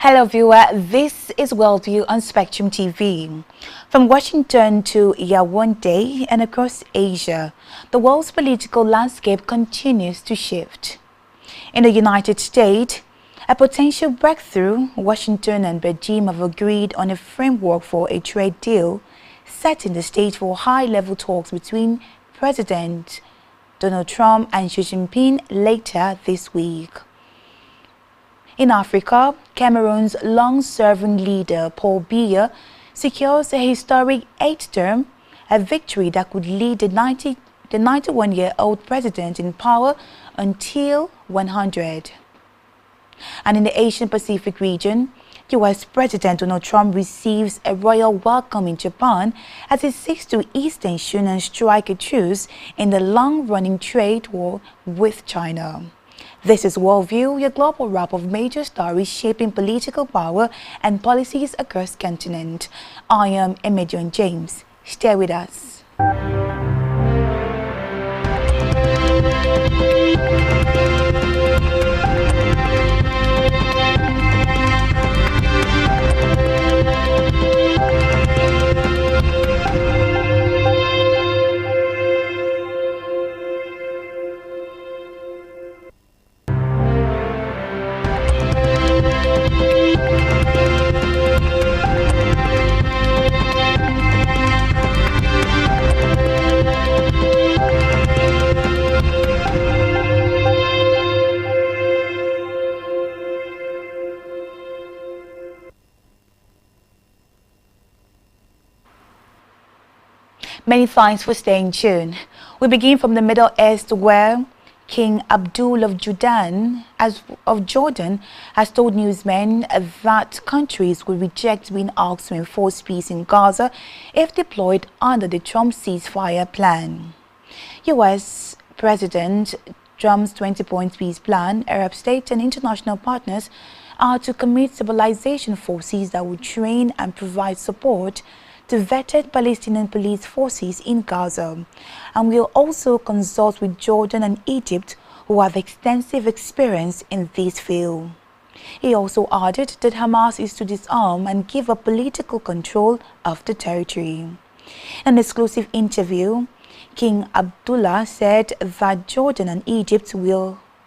Hello viewer, this is Worldview on Spectrum TV. From Washington to Yaoundé and across Asia, the world's political landscape continues to shift. In the United States, a potential breakthrough, Washington and Beijing have agreed on a framework for a trade deal, setting the stage for high-level talks between President Donald Trump and Xi Jinping later this week. In Africa, Cameroon's long-serving leader Paul Biya secures a historic 8th term, a victory that could lead the 91-year-old president in power until 100. And in the Asian-Pacific region, U.S. President Donald Trump receives a royal welcome in Japan as he seeks to ease tension and strike a truce in the long-running trade war with China. This is Worldview, your global wrap of major stories shaping political power and policies across the continent. I am Emedion James. Stay with us. Many thanks for staying tuned. We begin from the Middle East, where King Abdul of Jordan has told newsmen that countries will reject being asked to enforce peace in Gaza if deployed under the Trump ceasefire plan. U.S. President Trump's 20-point peace plan, Arab states and international partners are to commit stabilization forces that will train and provide support to vetted Palestinian police forces in Gaza, and will also consult with Jordan and Egypt, who have extensive experience in this field. He also added that Hamas is to disarm and give up political control of the territory. In an exclusive interview, King Abdullah said that Jordan and Egypt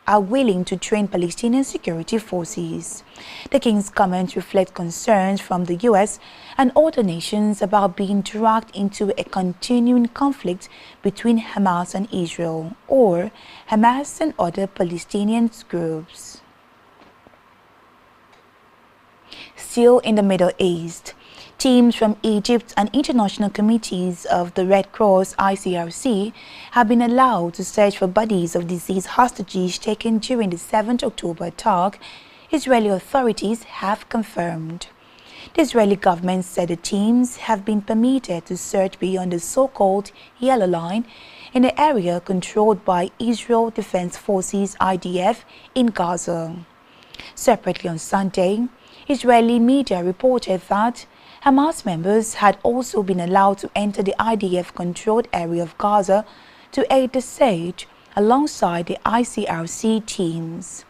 are willing to train Palestinian security forces. The king's comments reflect concerns from the U.S. and other nations about being dragged into a continuing conflict between Hamas and Israel, or Hamas and other Palestinian groups. Still in the Middle East, teams from Egypt and international committees of the Red Cross ICRC have been allowed to search for bodies of deceased hostages taken during the 7th October attack, Israeli authorities have confirmed. The Israeli government said the teams have been permitted to search beyond the so-called Yellow Line in the area controlled by Israel Defense Forces IDF in Gaza. Separately on Sunday, Israeli media reported that Hamas members had also been allowed to enter the IDF-controlled area of Gaza to aid the siege alongside the ICRC teams.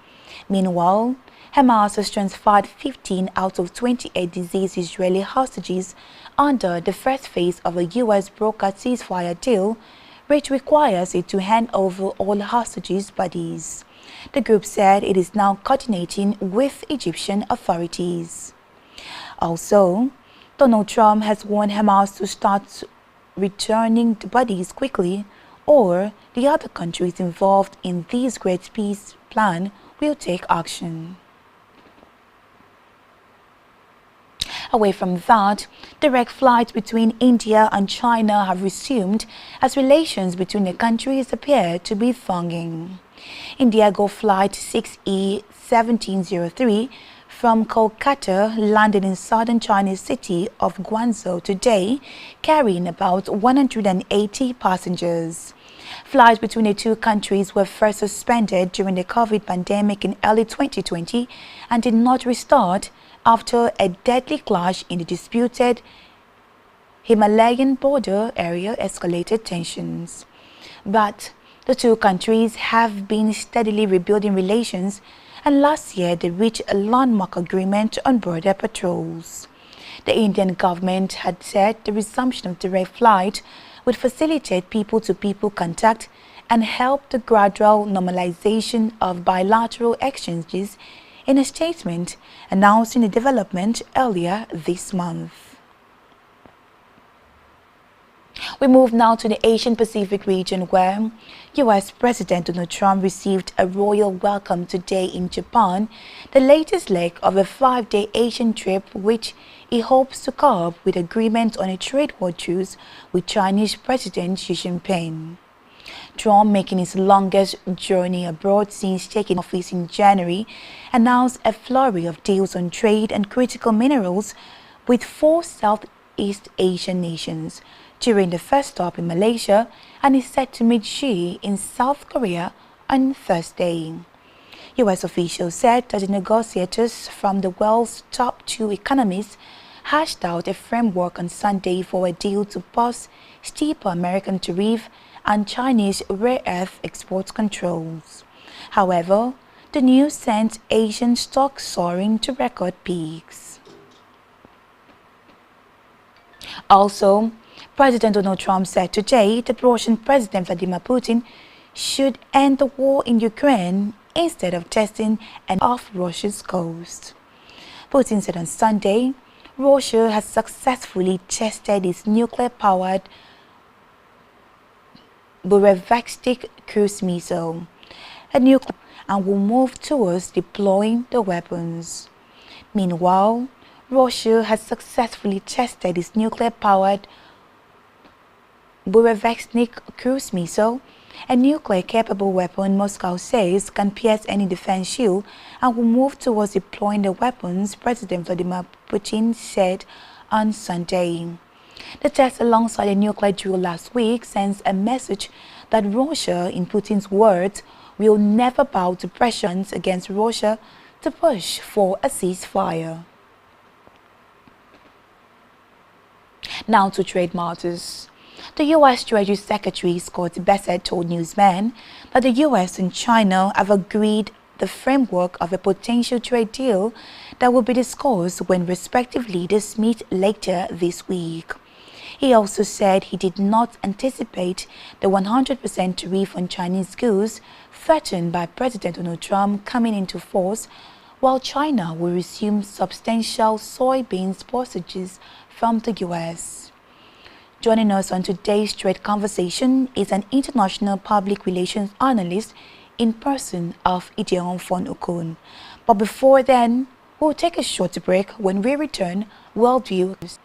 Meanwhile, Hamas has transferred 15 out of 28 deceased Israeli hostages under the first phase of a U.S. brokered ceasefire deal, which requires it to hand over all hostages' bodies. The group said it is now coordinating with Egyptian authorities. Also, Donald Trump has warned Hamas to start returning the bodies quickly, or the other countries involved in this great peace plan will take action. Away from that, direct flights between India and China have resumed as relations between the countries appear to be thawing. Indigo Flight 6E1703 from Kolkata landed in southern Chinese city of Guangzhou today, carrying about 180 passengers. Flights between the two countries were first suspended during the COVID pandemic in early 2020 and did not restart after a deadly clash in the disputed Himalayan border area escalated tensions. But the two countries have been steadily rebuilding relations and last year they reached a landmark agreement on border patrols. The Indian government had said the resumption of direct flight would facilitate people-to-people contact and help the gradual normalization of bilateral exchanges in a statement announcing the development earlier this month. We move now to the Asian Pacific region where U.S. President Donald Trump received a royal welcome today in Japan, the latest leg of a 5-day Asian trip which he hopes to curb with agreement on a trade war truce with Chinese President Xi Jinping. Trump, making his longest journey abroad since taking office in January, announced a flurry of deals on trade and critical minerals with 4 Southeast Asian nations during the first stop in Malaysia, and is set to meet Xi in South Korea on Thursday. U.S. officials said that the negotiators from the world's top 2 economies hashed out a framework on Sunday for a deal to pause steeper American tariff and Chinese rare earth export controls. However, the news sent Asian stocks soaring to record peaks. Also, President Donald Trump said today that Russian President Vladimir Putin should end the war in Ukraine instead of testing and off Russia's coast. Putin said on Sunday, Russia has successfully tested its nuclear-powered Burevestik cruise missile, and will move towards deploying the weapons. Meanwhile, Russia has successfully tested its nuclear-powered Burevestik cruise missile, a nuclear-capable weapon Moscow says can pierce any defense shield and will move towards deploying the weapons, President Vladimir Putin said on Sunday. The test alongside a nuclear drill last week sends a message that Russia, in Putin's words, will never bow to pressure against Russia to push for a ceasefire. Now to trade matters. The U.S. Treasury Secretary Scott Bessent told newsmen that the U.S. and China have agreed the framework of a potential trade deal that will be discussed when respective leaders meet later this week. He also said he did not anticipate the 100% tariff on Chinese goods threatened by President Donald Trump coming into force, while China will resume substantial soybean purchases from the U.S. Joining us on today's trade conversation is an international public relations analyst in person of Ideon Fon Okun. But before then, we'll take a short break. When we return, Worldview.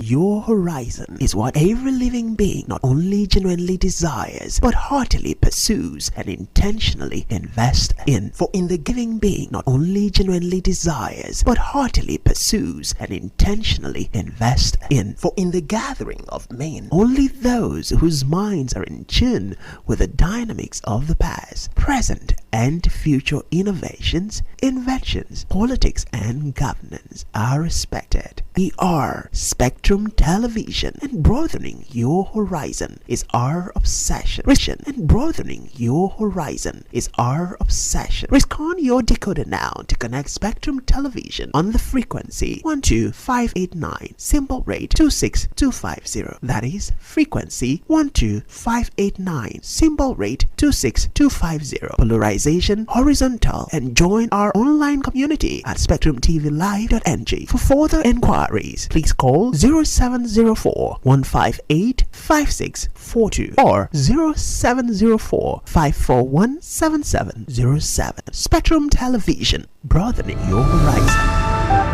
Your horizon is what every living being not only genuinely desires, but heartily pursues and intentionally invests in. For in the giving being not only genuinely desires, but heartily pursues and intentionally invests in. For in the gathering of men, only those whose minds are in tune with the dynamics of the past, present, and future innovations, inventions, politics, and governance are respected. We are Spectrum Television, and broadening your horizon is our obsession. And broadening your horizon is our obsession. Risk on your decoder now to connect Spectrum Television on the frequency 12589, symbol rate 26250. That is frequency 12589, symbol rate 26250. Polarization horizontal, and join our online community at spectrumtvlive.ng. For further inquiries, please call 0704 158 5642 or 0704 541 7707. Spectrum Television, broadening your horizon.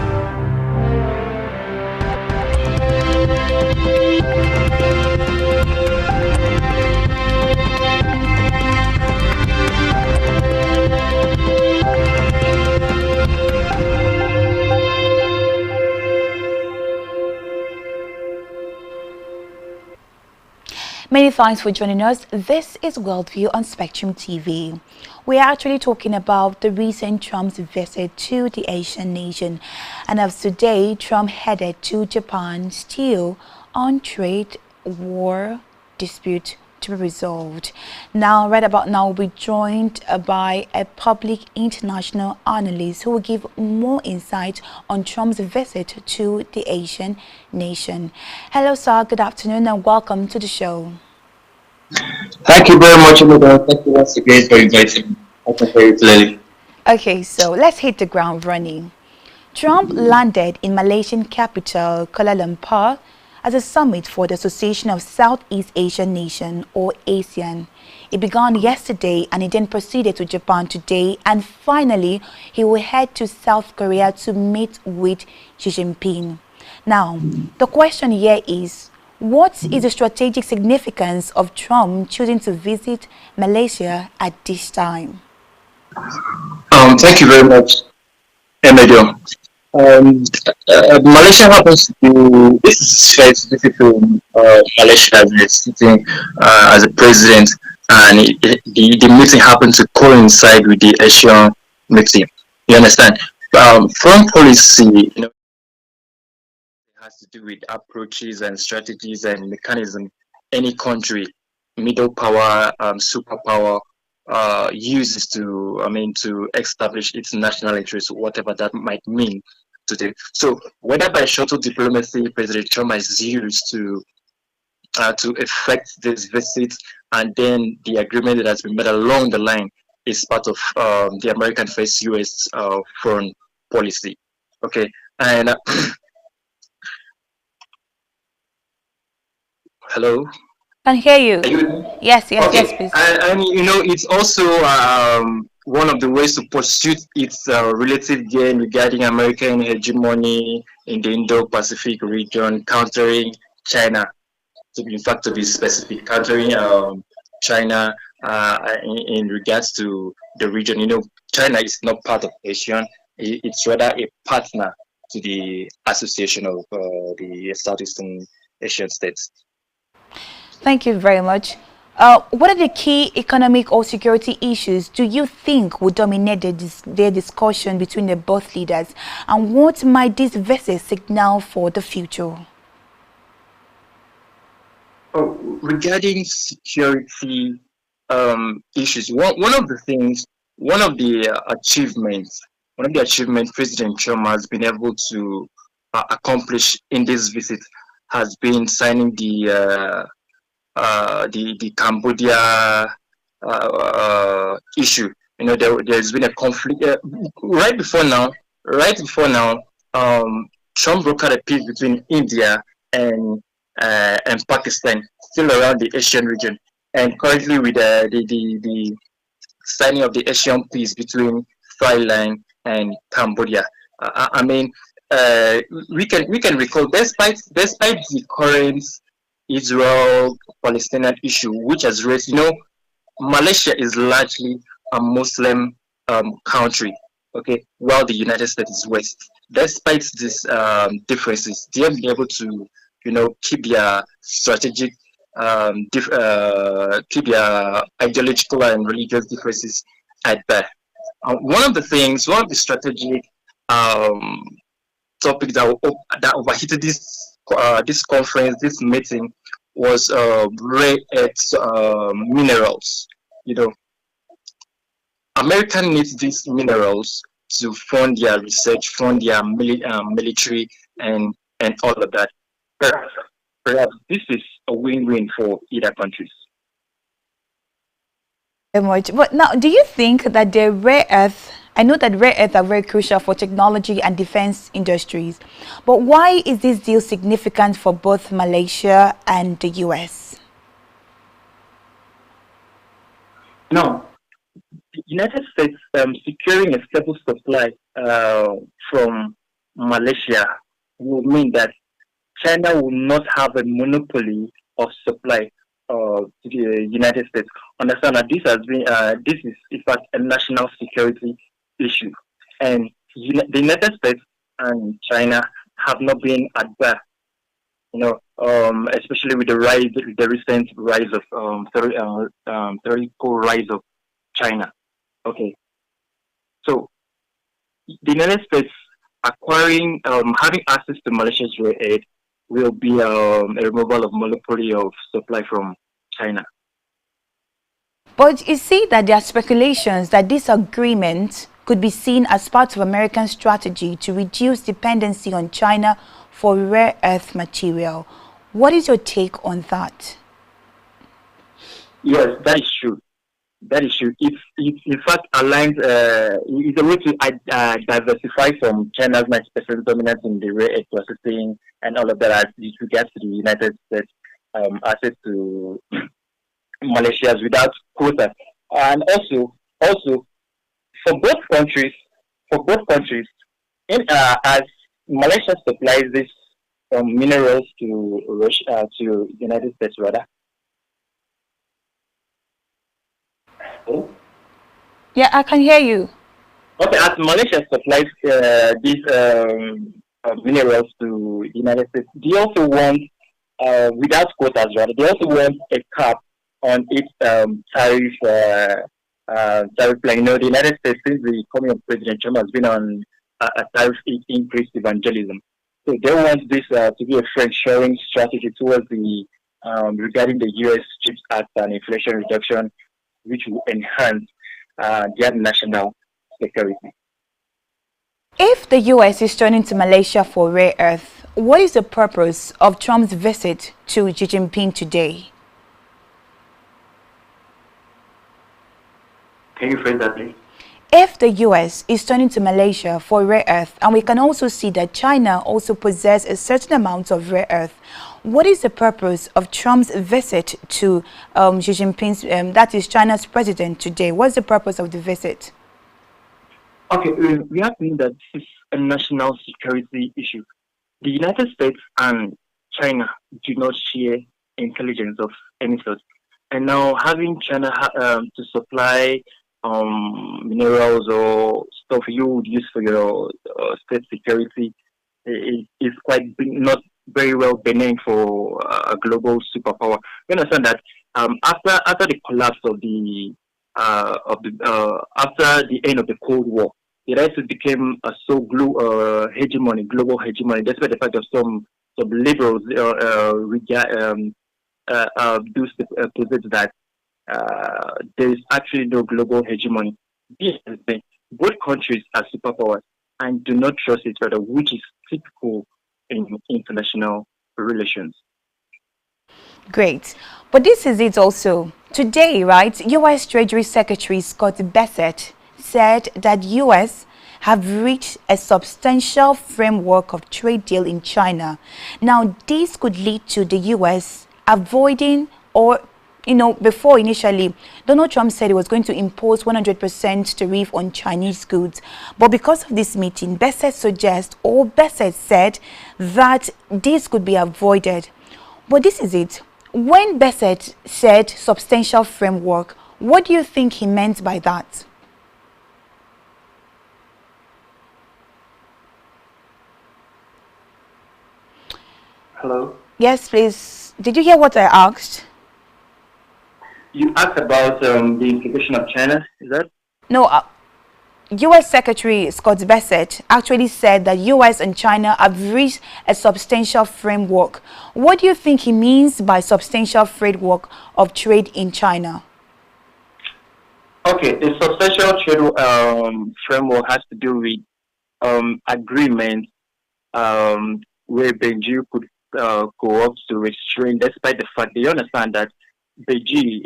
Many thanks for joining us. This is Worldview on Spectrum TV. We are actually talking about the recent Trump's visit to the Asian nation. And as today, Trump headed to Japan still on trade war dispute to be resolved. Now, right about now, we'll be joined by a public international analyst who will give more insight on Trump's visit to the Asian nation. Hello, sir. Good afternoon and welcome to the show. Thank you very much, Amanda. Thank you once again for inviting me. I can hear you clearly. Okay, so let's hit the ground running. Trump landed in Malaysian capital Kuala Lumpur as a summit for the Association of Southeast Asian Nations, or ASEAN. It began yesterday and he then proceeded to Japan today, and finally he will head to South Korea to meet with Xi Jinping. Now, the question here is, what is the strategic significance of Trump choosing to visit Malaysia at this time? Thank you very much, Emedio. Malaysia happens to be, this is first visit to Malaysia as a sitting as a president, and the meeting happened to coincide with the Asian meeting. You understand? Foreign policy, it has to do with approaches and strategies and mechanism any country, middle power, superpower, uses to establish its national interest, whatever that might mean to them. So whether by shuttle diplomacy President Trump has used to effect this visit, and then the agreement that has been made along the line is part of the American first US foreign policy. Okay, and hello. Can hear you. Yes, Okay. yes, please. And it's also one of the ways to pursue its relative gain regarding American hegemony in the Indo-Pacific region, countering China. To be specific, countering China in regards to the region. China is not part of ASEAN; it's rather a partner to the Association of the Southeastern Asian States. Thank you very much. What are the key economic or security issues do you think will dominate their discussion between the both leaders, and what might this visit signal for the future? Regarding security issues, one of the achievements President Trump has been able to accomplish in this visit has been signing the Cambodia issue. There's been a conflict right before now. Trump brokered a peace between India and Pakistan, still around the Asian region, and currently with the signing of the Asian peace between Thailand and Cambodia. We can recall, despite the current Israel-Palestinian issue, which has raised, Malaysia is largely a Muslim country, okay, while the United States is West. Despite these differences, they have been able to, keep their strategic, keep their ideological and religious differences at bay. One of the strategic topics that overheated this conference, this meeting, was rare earth minerals. America needs these minerals to fund their research, fund their military, and all of that. Perhaps this is a win-win for either countries. Very much. But now, do you think that the rare earth, I know that rare earths are very crucial for technology and defense industries, but why is this deal significant for both Malaysia and the US? Now, the United States securing a stable supply from Malaysia will mean that China will not have a monopoly of supply to the United States. Understand that this is in fact a national security issue, and the United States and China have not been at bat especially with the recent rise of theoretical rise of China. Okay, so the United States having access to Malaysia's rare aid will be a removal of monopoly of supply from China. But you see that there are speculations that this agreement could be seen as part of American strategy to reduce dependency on China for rare earth material. What is your take on that? Yes, that is true. That is true. It in fact aligns. It's a way to diversify from China's 90% dominance in the rare earth processing and all of that as it regards to the United States access to Malaysia's without quota, and also for both countries, as Malaysia supplies these minerals to Russia, to United States rather. Oh? Yeah, I can hear you. Okay, as Malaysia supplies these minerals to the United States, they also want, without quotas rather, they also want a cap on its tariff plan. The United States, since the coming of President Trump, has been on a tariff increase evangelism. So they want this to be a friend-sharing strategy towards the regarding the U.S. CHIPS Act and inflation reduction, which will enhance their national security. If the U.S. is turning to Malaysia for rare earth, what is the purpose of Trump's visit to Xi Jinping today? Can you phrase that, please? If the U.S. is turning to Malaysia for rare earth, and we can also see that China also possesses a certain amount of rare earth, what is the purpose of Trump's visit to Xi Jinping's, that is China's president today? What's the purpose of the visit? Okay, we have seen that this is a national security issue. The United States and China do not share intelligence of any sort. And now having China to supply minerals or stuff you would use for your state security is quite not very well benign for a global superpower. You understand that after the collapse of the after the end of the Cold War, the United States became a global hegemony, despite the fact that some liberals do posit that there is actually no global hegemony. Both countries are superpowers and do not trust each other, which is typical in international relations. Great. But this is it also. Today, right, U.S. Treasury Secretary Scott Bessent said that U.S. have reached a substantial framework of trade deal in China. Now, this could lead to the U.S. avoiding or before initially, Donald Trump said he was going to impose 100% tariff on Chinese goods. But because of this meeting, Bessent said that this could be avoided. But this is it. When Bessent said substantial framework, what do you think he meant by that? Hello? Yes, please. Did you hear what I asked? You asked about the implication of China, is that? No, U.S. Secretary Scott Bessent actually said that U.S. and China have reached a substantial framework. What do you think he means by substantial framework of trade in China? Okay, the substantial trade framework has to do with agreements where Beijing could go up to restrain, despite the fact they understand that Beijing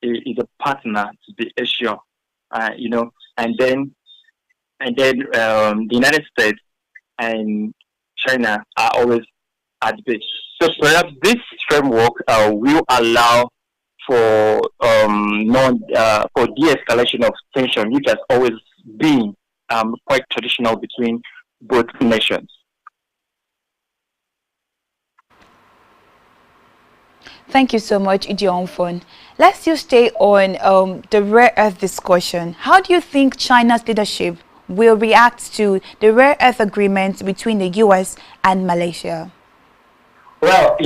is a partner to the Asia, and then the United States and China are always at the. So perhaps this framework will allow for for de-escalation of tension, which has always been quite traditional between both nations. Thank you so much, Idionfon. Let's still stay on the rare earth discussion. How do you think China's leadership will react to the rare earth agreement between the U.S. and Malaysia? Well,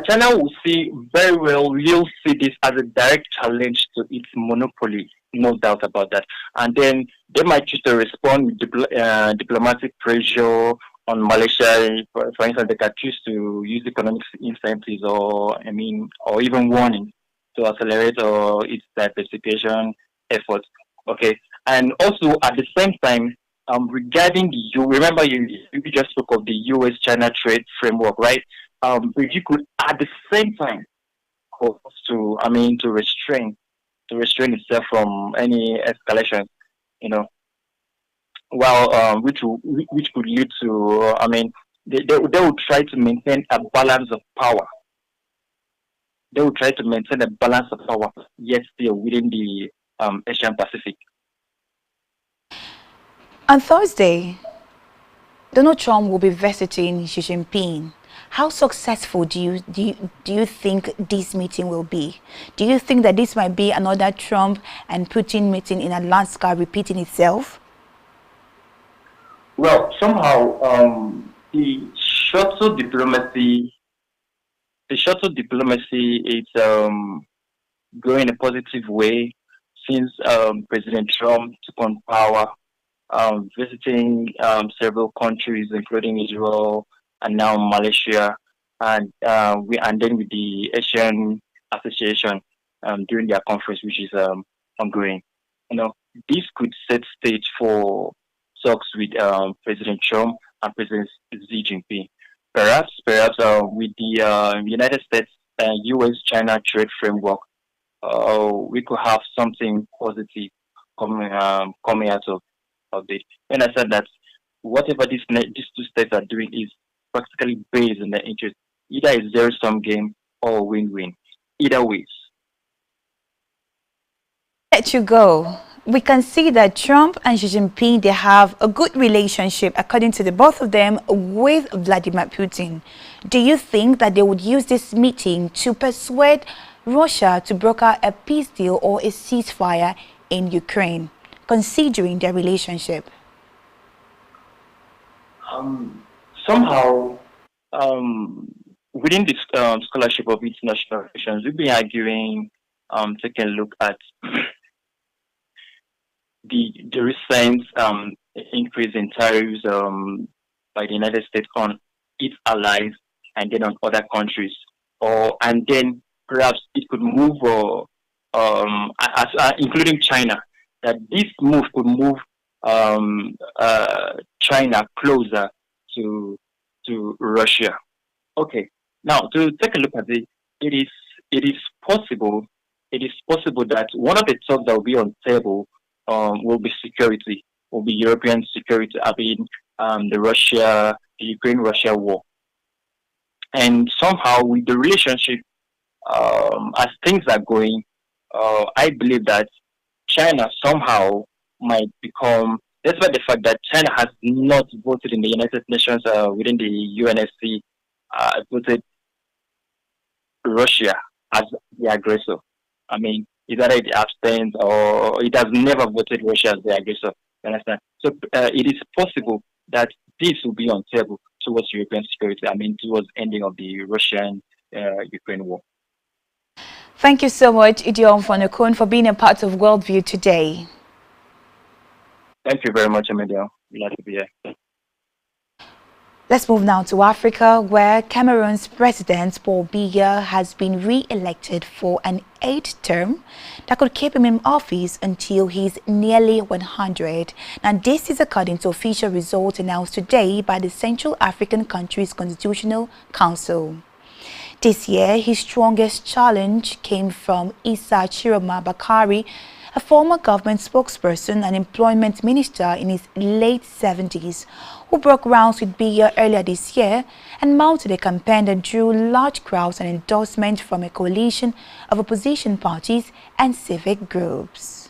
China will see very well, will see this as a direct challenge to its monopoly, no doubt about that. And then they might choose to respond with diplomatic pressure on Malaysia. For instance, they can choose to use economic incentives or even warning to accelerate its diversification efforts. Okay. And also at the same time, regarding you just spoke of the U.S.-China trade framework, right? Beijing could at the same time hope to restrain itself from any escalation, which could lead to they will try to maintain a balance of power. They will try to maintain a balance of power, yet still within the Asian Pacific. On Thursday, Donald Trump will be visiting Xi Jinping. How successful do you think this meeting will be? Do you think that this might be another Trump and Putin meeting in Alaska repeating itself? Well, somehow the shuttle diplomacy is going in a positive way since President Trump took on power, visiting several countries, including Israel and now Malaysia, and then with the Asian Association during their conference, which is ongoing. This could set stage for talks with President Trump and President Xi Jinping. Perhaps with the United States and U.S.-China trade framework, we could have something positive coming out of it. And I said that whatever these two states are doing is practically based on their interest. Either a zero-sum game or win-win. Either ways. Let you go. We can see that Trump and Xi Jinping, they have a good relationship, according to the both of them, with Vladimir Putin. Do you think that they would use this meeting to persuade Russia to broker a peace deal or a ceasefire in Ukraine, considering their relationship? Somehow, within this scholarship of international relations, we've been arguing, taking a look at the recent increase in tariffs by the United States on its allies and then on other countries, and then perhaps it could move, including China, that this move could move China closer to Russia. Okay, now to take a look at it, it is possible that one of the talks that will be on the table will be security, will be European security. The Ukraine-Russia war, and somehow with the relationship as things are going, I believe that China somehow might become, despite the fact that China has not voted in the United Nations within the UNSC, voted Russia as the aggressor. Either it abstains or it has never voted Russia as the aggressor. You understand? So it is possible that this will be on table towards European security. Towards ending of the Russian-Ukraine war. Thank you so much, Idiom Fonokun, for being a part of Worldview today. Thank you very much, Amelia. Glad to be here. Let's move now to Africa, where Cameroon's President Paul Biya has been re-elected for an 8th term that could keep him in office until he's nearly 100. Now, this is according to official results announced today by the Central African country's Constitutional Council. This year, his strongest challenge came from Issa Chiroma Bakari, a former government spokesperson and employment minister in his late 70s, who broke grounds with Biya earlier this year and mounted a campaign that drew large crowds and endorsement from a coalition of opposition parties and civic groups.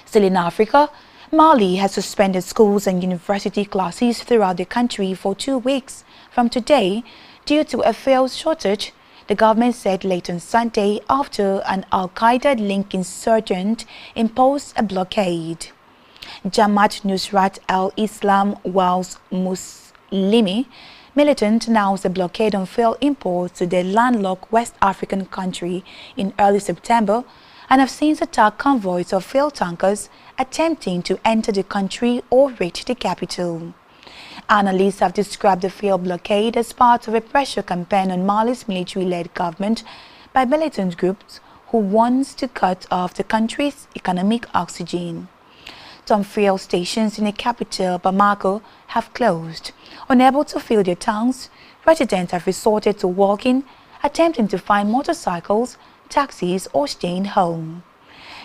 Still in Africa, Mali has suspended schools and university classes throughout the country for 2 weeks from today due to a fuel shortage, the government said late on Sunday after an Al-Qaeda-linked insurgent imposed a blockade. Jamaat Nusrat al-Islam wal Muslimi militant announced a blockade on fuel imports to their landlocked West African country in early September and have since attacked convoys of fuel tankers attempting to enter the country or reach the capital. Analysts have described the fuel blockade as part of a pressure campaign on Mali's military-led government by militant groups who wants to cut off the country's economic oxygen. Some fuel stations in the capital, Bamako, have closed. Unable to fill their tanks, residents have resorted to walking, attempting to find motorcycles, taxis, or staying home.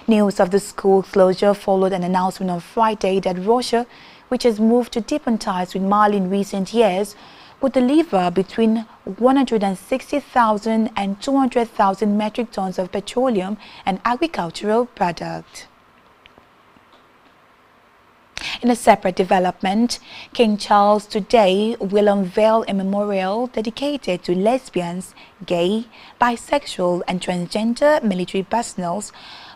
News of the school closure followed an announcement on Friday that Russia, which has moved to deepen ties with Mali in recent years, would deliver between 160,000 and 200,000 metric tons of petroleum and agricultural products. In a separate development, King Charles today will unveil a memorial dedicated to lesbians, gay, bisexual and transgender military personnel,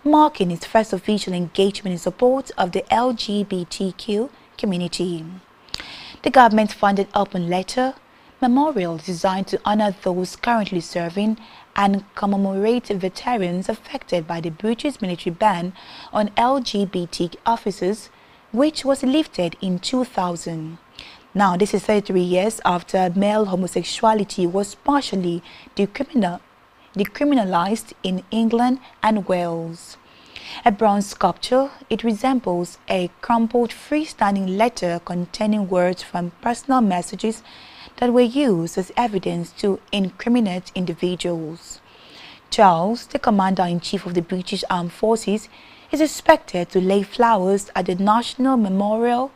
marking his first official engagement in support of the LGBTQ community. The government-funded open letter memorial is designed to honor those currently serving and commemorate veterans affected by the British military ban on LGBT officers, which was lifted in 2000. Now, this is 33 years after male homosexuality was partially decriminalized in England and Wales. A bronze sculpture, it resembles a crumpled freestanding letter containing words from personal messages that were used as evidence to incriminate individuals. Charles, the Commander-in-Chief of the British Armed Forces, is expected to lay flowers at the National Memorial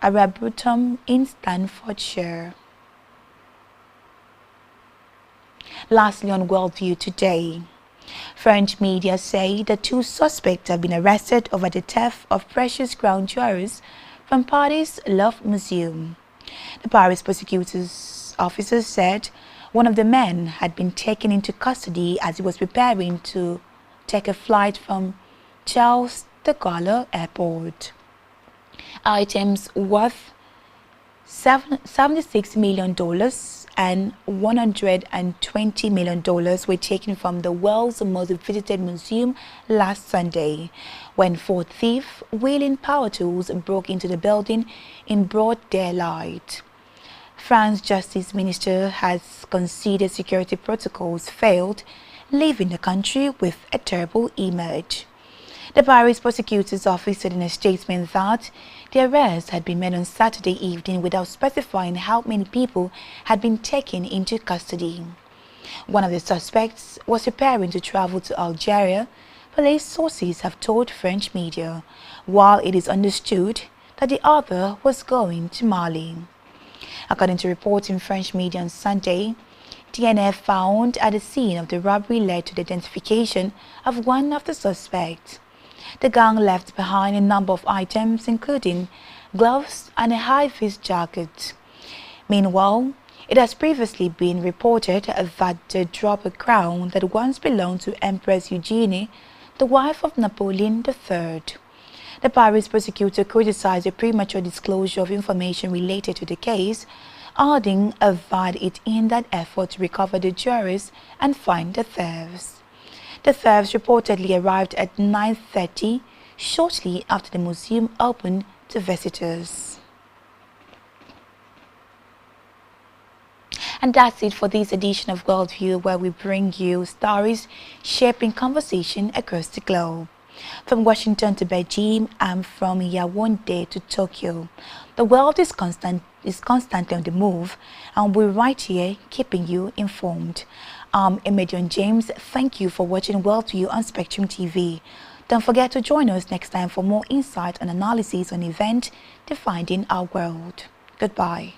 Arboretum in Staffordshire. Lastly, on Worldview today, French media say the two suspects have been arrested over the theft of precious crown jewelry from Paris' Louvre Museum. The Paris prosecutor's officers said one of the men had been taken into custody as he was preparing to take a flight from Charles de Gaulle Airport. Items worth $76 million and $120 million were taken from the world's most visited museum last Sunday, when four thieves wielding power tools broke into the building in broad daylight. France's justice minister has conceded security protocols failed, leaving the country with a terrible image. The Paris prosecutor's office said in a statement that the arrest had been made on Saturday evening without specifying how many people had been taken into custody. One of the suspects was preparing to travel to Algeria, police sources have told French media, while it is understood that the other was going to Mali. According to reports in French media on Sunday, DNA found at the scene of the robbery led to the identification of one of the suspects. The gang left behind a number of items, including gloves and a high-vis jacket. Meanwhile, it has previously been reported that the dropped crown that once belonged to Empress Eugenie, the wife of Napoleon III. The Paris prosecutor criticized the premature disclosure of information related to the case, adding that it in that effort to recover the jewelries and find the thieves. The thieves reportedly arrived at 9:30, shortly after the museum opened to visitors. And that's it for this edition of Worldview, where we bring you stories shaping conversation across the globe. From Washington to Beijing and from Yaoundé to Tokyo, the world is constantly on the move, and we're right here keeping you informed. I'm Emedion James. Thank you for watching Worldview on Spectrum TV. Don't forget to join us next time for more insight and analysis on events defining our world. Goodbye.